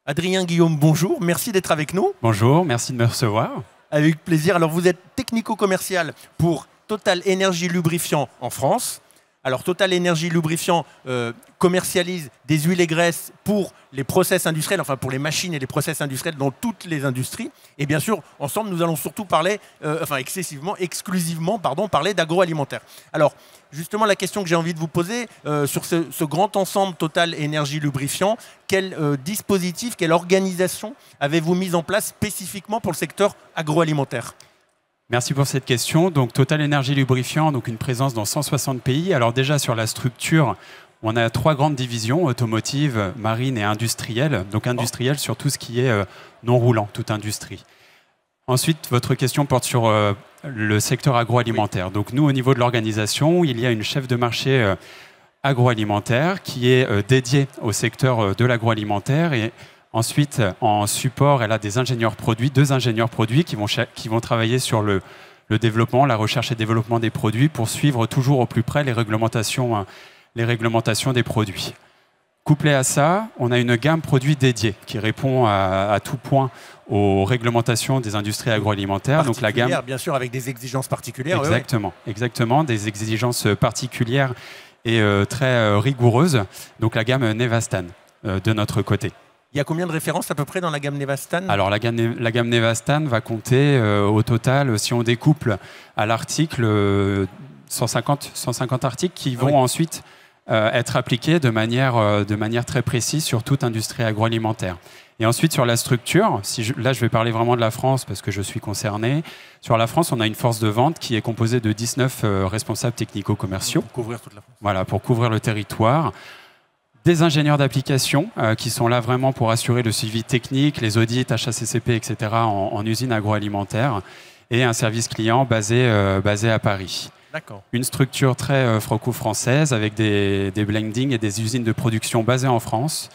Adrien Guillaume, bonjour, merci d'être avec nous. Bonjour, merci de me recevoir. Avec plaisir. Alors vous êtes technico-commercial pour Total Énergie Lubrifiant en France. Alors Total Énergie Lubrifiant commercialise des huiles et graisses pour les process industriels, enfin pour les machines et les process industriels dans toutes les industries. Et bien sûr, ensemble, nous allons surtout parler, exclusivement, parler d'agroalimentaire. Alors justement, la question que j'ai envie de vous poser sur ce grand ensemble Total Énergie Lubrifiant, quel dispositif, quelle organisation avez-vous mis en place spécifiquement pour le secteur agroalimentaire ? Merci pour cette question. Donc, Total Énergie Lubrifiant, donc une présence dans 160 pays. Alors déjà, sur la structure, on a 3 grandes divisions, automotive, marine et industrielle. Donc industrielle sur tout ce qui est non roulant, toute industrie. Ensuite, votre question porte sur le secteur agroalimentaire. Donc nous, au niveau de l'organisation, il y a une chef de marché agroalimentaire qui est dédiée au secteur de l'agroalimentaire. Et ensuite, en support, elle a des ingénieurs produits, 2 ingénieurs produits qui vont travailler sur le développement, la recherche et développement des produits pour suivre toujours au plus près les réglementations des produits. Couplé à ça, on a une gamme produits dédiée qui répond à tout point aux réglementations des industries agroalimentaires. Donc la gamme, bien sûr, avec des exigences particulières. Exactement, exactement, des exigences particulières et très rigoureuses. Donc la gamme Nevastan de notre côté. Il y a combien de références à peu près dans la gamme Nevastan ? Alors la gamme Nevastan va compter au total, si on découple à l'article, 150 articles qui vont ensuite être appliqués de manière très précise sur toute industrie agroalimentaire. Et ensuite sur la structure, là je vais parler vraiment de la France parce que je suis concerné. Sur la France, on a une force de vente qui est composée de 19 responsables technico-commerciaux. Pour couvrir toute la France. Voilà, pour couvrir le territoire. Des ingénieurs d'application qui sont là vraiment pour assurer le suivi technique, les audits, HACCP, etc. en usine agroalimentaire, et un service client basé à Paris. Une structure très franco-française avec des blendings et des usines de production basées en France,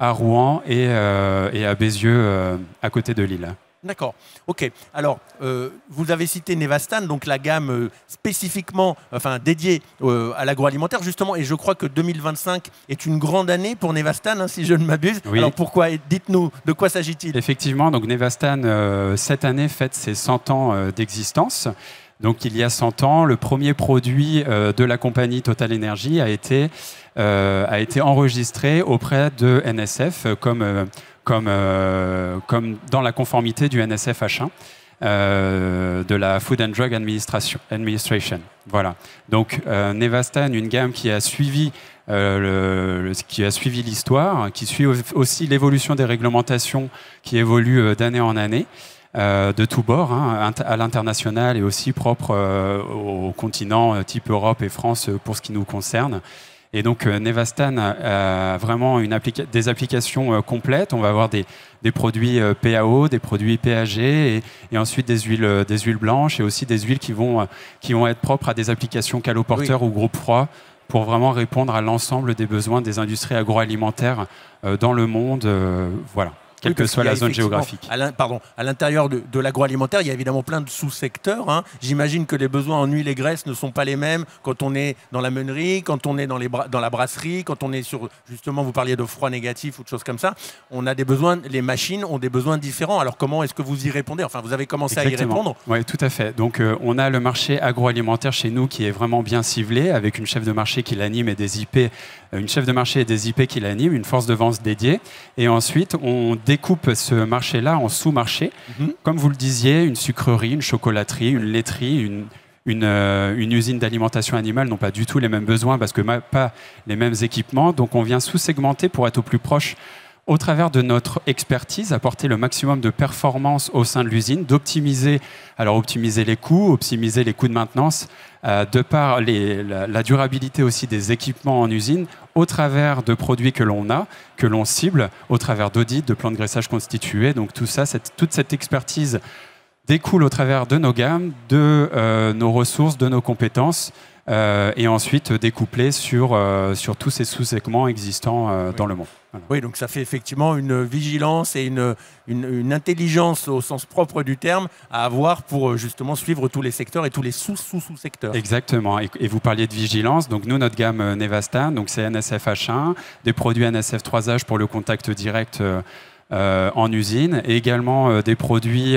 à Rouen et à Bézieux, à côté de Lille. D'accord. Ok. Alors, vous avez cité Nevastan, donc la gamme spécifiquement, dédiée à l'agroalimentaire justement, et je crois que 2025 est une grande année pour Nevastan, si je ne m'abuse. Oui. Alors pourquoi ? Dites-nous, de quoi s'agit-il ? Effectivement, donc Nevastan cette année fête ses 100 ans d'existence. Donc il y a 100 ans, le premier produit de la compagnie Total Energy a été enregistré auprès de NSF comme dans la conformité du NSF H1 de la Food and Drug Administration. Voilà. Donc Nevastan, une gamme qui a suivi l'histoire, qui suit aussi l'évolution des réglementations qui évoluent d'année en année. De tous bords, à l'international et aussi propre au continent type Europe et France pour ce qui nous concerne. Et donc Nevastan a vraiment des applications complètes. On va avoir des produits PAO, des produits PAG et ensuite des huiles blanches et aussi des huiles qui vont être propres à des applications caloporteurs ou groupe froid pour vraiment répondre à l'ensemble des besoins des industries agroalimentaires dans le monde. Voilà. Quelle que soit la zone géographique. À l'intérieur de l'agroalimentaire, il y a évidemment plein de sous-secteurs. J'imagine que les besoins en huile et graisse ne sont pas les mêmes quand on est dans la meunerie, quand on est dans la brasserie, quand on est sur, justement, vous parliez de froid négatif ou de choses comme ça. On a des besoins, les machines ont des besoins différents. Alors comment est-ce que vous y répondez ? Enfin, vous avez commencé à y répondre ? Oui, tout à fait. Donc on a le marché agroalimentaire chez nous qui est vraiment bien ciblé, avec une chef de marché qui l'anime et des IP, une chef de marché et des IP qui l'anime, une force de vente dédiée. Et ensuite, on découpe ce marché-là en sous-marchés. Comme vous le disiez, une sucrerie, une chocolaterie, une laiterie, une usine d'alimentation animale n'ont pas du tout les mêmes besoins parce que pas les mêmes équipements. Donc on vient sous-segmenter pour être au plus proche au travers de notre expertise, apporter le maximum de performance au sein de l'usine, optimiser les coûts de maintenance, de par la durabilité aussi des équipements en usine, au travers de produits que l'on cible, au travers d'audits, de plans de graissage constitués. Donc tout ça, toute cette expertise découle au travers de nos gammes, de nos ressources, de nos compétences, et ensuite découplée sur tous ces sous-segments existants dans le monde. Voilà. Oui, donc ça fait effectivement une vigilance et une intelligence au sens propre du terme à avoir pour justement suivre tous les secteurs et tous les sous-secteurs. Exactement. Et vous parliez de vigilance. Donc nous, notre gamme Nevastan, donc c'est NSF H1, des produits NSF 3H pour le contact direct en usine, et également des produits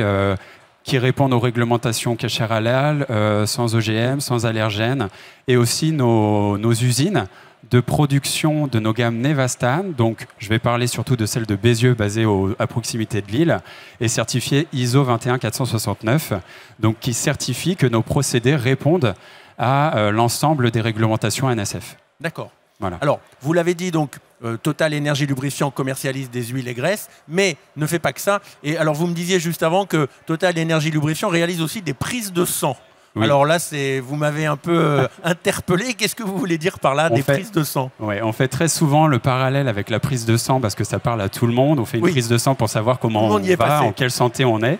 qui répondent aux réglementations Kasher Halal, sans OGM, sans allergènes, et aussi nos usines de production de nos gammes Nevastan. Donc, je vais parler surtout de celle de Bézieux, basée à proximité de Lille, et certifiée ISO 21469, donc qui certifie que nos procédés répondent à l'ensemble des réglementations NSF. D'accord. Voilà. Alors, vous l'avez dit, donc, Total Énergie Lubrifiant commercialise des huiles et graisses, mais ne fait pas que ça. Et alors, vous me disiez juste avant que Total Énergie Lubrifiant réalise aussi des prises de sang. Oui. Alors là, vous m'avez un peu interpellé. Qu'est-ce que vous voulez dire par là, prises de sang? Oui, on fait très souvent le parallèle avec la prise de sang parce que ça parle à tout le monde. On fait une prise de sang pour savoir comment on va, en quelle santé on est.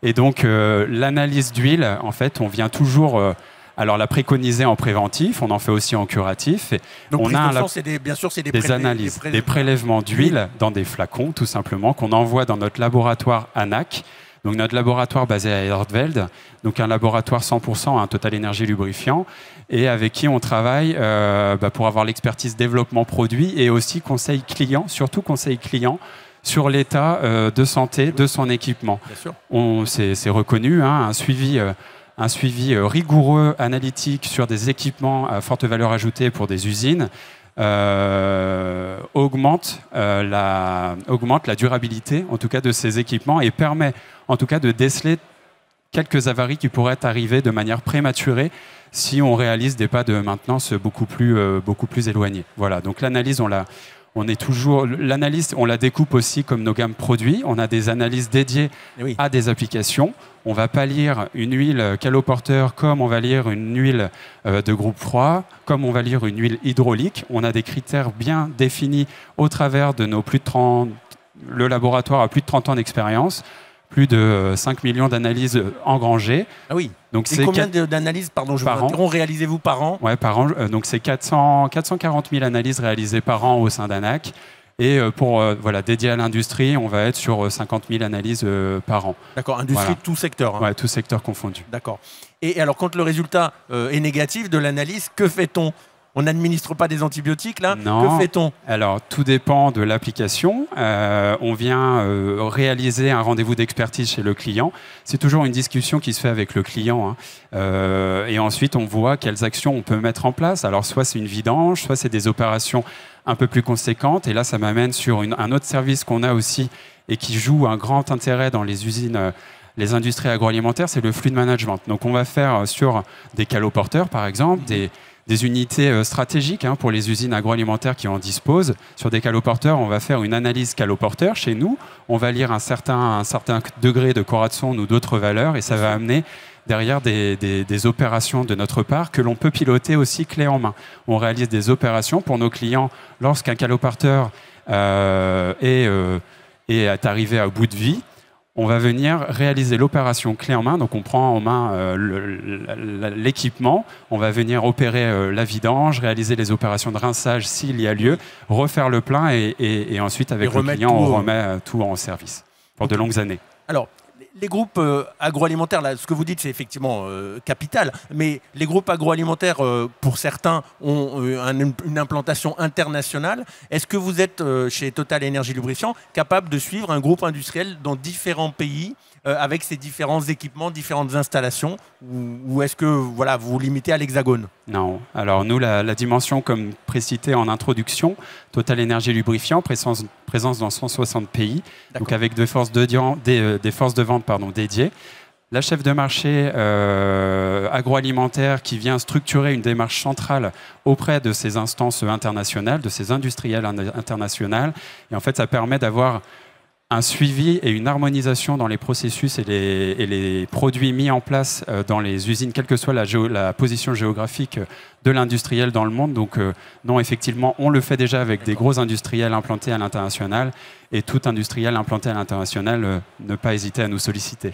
Et donc, l'analyse d'huile, en fait, on vient toujours... alors, la préconiser en préventif, on en fait aussi en curatif. Et donc, prise de sang, bien sûr, c'est des analyses, des prélèvements d'huile dans des flacons, tout simplement, qu'on envoie dans notre laboratoire ANAC. Donc, notre laboratoire basé à Eerdvelde, donc un laboratoire 100%, Total Énergie Lubrifiant, et avec qui on travaille pour avoir l'expertise développement produit et aussi conseil client, surtout conseil client, sur l'état de santé de son équipement. C'est reconnu, un suivi rigoureux, analytique sur des équipements à forte valeur ajoutée pour des usines augmente la durabilité, en tout cas, de ces équipements et permet, en tout cas, de déceler quelques avaries qui pourraient arriver de manière prématurée si on réalise des pas de maintenance beaucoup plus éloignés. Voilà, donc l'analyse, l'analyse, on la découpe aussi comme nos gammes produits. On a des analyses dédiées à des applications. On ne va pas lire une huile caloporteur comme on va lire une huile de groupe froid, comme on va lire une huile hydraulique. On a des critères bien définis au travers de nos plus de 30... Le laboratoire a plus de 30 ans d'expérience, plus de 5 millions d'analyses engrangées. Ah oui. Donc c'est combien d'analyses, pardon, je vous interromps, réalisez-vous par an? Ouais, par an. Donc c'est 440 000 analyses réalisées par an au sein d'ANAC. Et pour dédié à l'industrie, on va être sur 50 000 analyses par an. D'accord, industrie de tout secteur. Oui, tout secteur confondu. D'accord. Et alors, quand le résultat est négatif de l'analyse, que fait-on? On n'administre pas des antibiotiques, là? Non. Que fait-on? Alors, tout dépend de l'application. On vient réaliser un rendez-vous d'expertise chez le client. C'est toujours une discussion qui se fait avec le client. Et ensuite, on voit quelles actions on peut mettre en place. Alors, soit c'est une vidange, soit c'est des opérations un peu plus conséquentes. Et là, ça m'amène sur un autre service qu'on a aussi et qui joue un grand intérêt dans les usines, les industries agroalimentaires, c'est le fluid management. Donc, on va faire sur des caloporteurs, par exemple, des unités stratégiques pour les usines agroalimentaires qui en disposent. Sur des caloporteurs, on va faire une analyse caloporteur chez nous. On va lire un certain degré de Corazon ou d'autres valeurs et ça va amener derrière des opérations de notre part que l'on peut piloter aussi clé en main. On réalise des opérations pour nos clients lorsqu'un caloporteur est arrivé à bout de vie. On va venir réaliser l'opération clé en main. Donc, on prend en main l'équipement. On va venir opérer la vidange, réaliser les opérations de rinçage s'il y a lieu, refaire le plein et ensuite, avec le client, on remet tout en service pour de longues années. Alors, les groupes agroalimentaires, là, ce que vous dites, c'est effectivement capital, mais les groupes agroalimentaires, pour certains, ont une implantation internationale. Est-ce que vous êtes, chez Total Énergie Lubrifiant, capable de suivre un groupe industriel dans différents pays avec ses différents équipements, différentes installations, ou est-ce que vous vous limitez à l'Hexagone? Non. Alors nous, la dimension, comme précité en introduction, Total Énergie Lubrifiant, présence dans 160 pays, donc avec des forces de vente dédiées. La chef de marché agroalimentaire qui vient structurer une démarche centrale auprès de ces instances internationales, de ces industriels internationaux. Et en fait, ça permet d'avoir un suivi et une harmonisation dans les processus et les produits mis en place dans les usines, quelle que soit la position géographique de l'industriel dans le monde. Donc non, effectivement, on le fait déjà avec des gros industriels implantés à l'international et tout industriel implanté à l'international, ne pas hésiter à nous solliciter.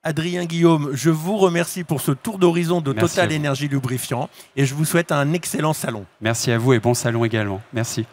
Adrien Guillaume, je vous remercie pour ce tour d'horizon de Total Énergie Lubrifiant et je vous souhaite un excellent salon. Merci à vous et bon salon également. Merci.